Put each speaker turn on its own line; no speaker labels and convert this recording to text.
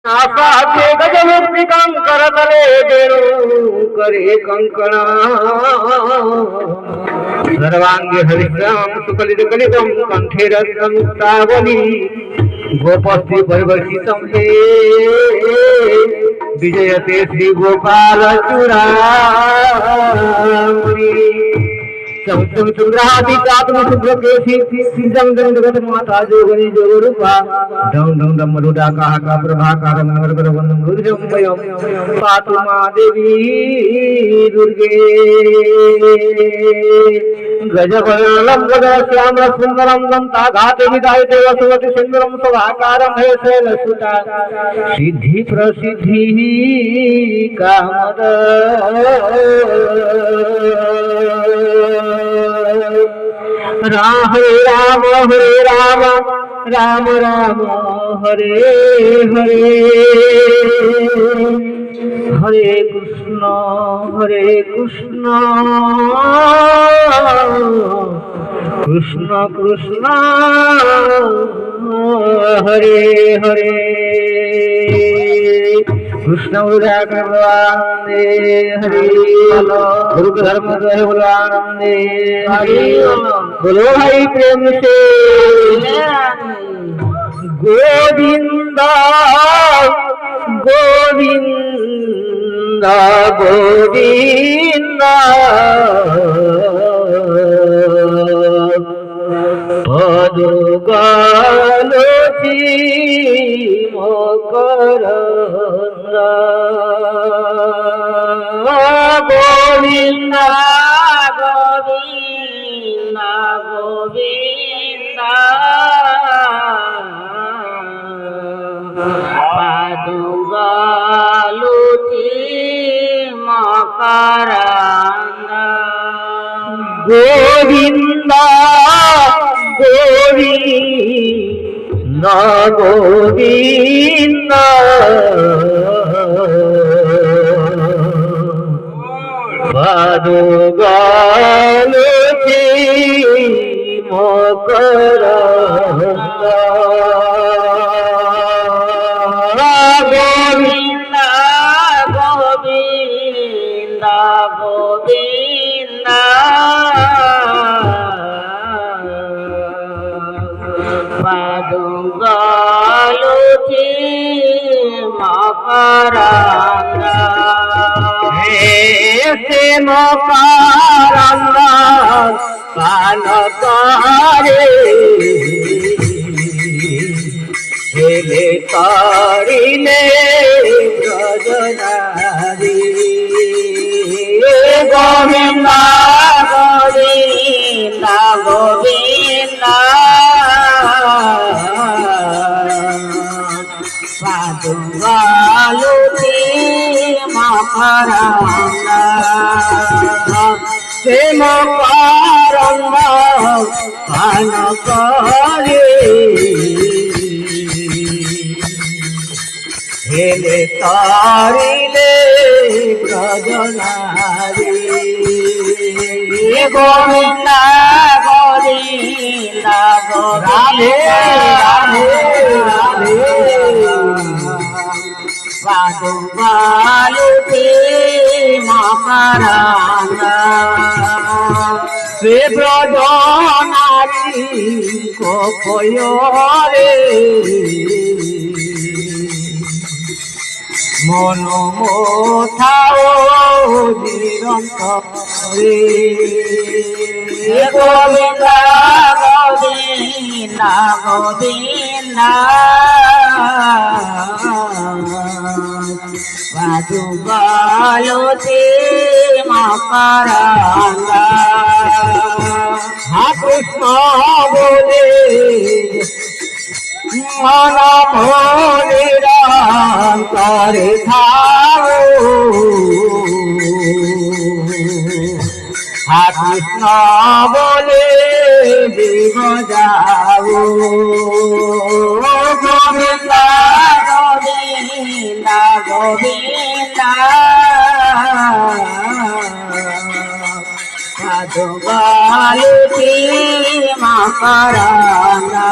आकाशे गजमुक्ति कंकर तले वेणु करे कंकणा सर्वांगे हरिश्याम सुकलित कलितम कंठे रत्नमुक्तावली गोपस्त्री परिवर्तितम हे विजयते श्री गोपाल चूड़ामणि समुद्र चंद्रादि कात्म शुभ्र केशी सिंधम दंडगत माता जोगनी जोगरूपा डम डम डम मरुदा काहा का प्रभाकार मंगल वंदन रुद्रमयम पातु मा देवी दुर्गे गजवदनं गदा श्याम सुंदरम गंता घाते विदाय देवसवति सुंदरम सभाकारम हे शैलसुता सिद्धि प्रसिद्धि कामद हरे राम राम राम हरे हरे हरे कृष्ण कृष्ण कृष्ण हरे हरे कृष्ण उदाकरवानंदे हरि गुरु धर्म जय बोलो आनंदे हरि बोलो भाई प्रेम से गोविंदा गोविंदा गोविंदा पदुगालोची मकरंदा गोविंदा गोविंदा गोविंदा पदुगालोची मकरंदा गोविंदा गोविंदा गोविंदा पदुगालोची मकरंदा गोविंदा गोविंदा गोविंदा पदुगालोची मकरंदा से मकरंदा पान करे हेले तारिले ब्रजनारी गोविंदा गोविंदा गोविंदा पदुगालोची मकरंदा से मकरंदा पान करे हेले तारिले ब्रजनारी गोविंदा गोविंदा पदुगालोची मकरंदा से ब्रजनारी को कोयोरे मन मोथाओ निरंतरे गोविंदा गोविंदा गोविंदा पदुगालोची मकरंदा कृष्ण बोले मन मोरे धारो कृष्ण बोले जीव जाओ गोविंदा गोविंदा गोविंदा पदुगालोची मकरंदा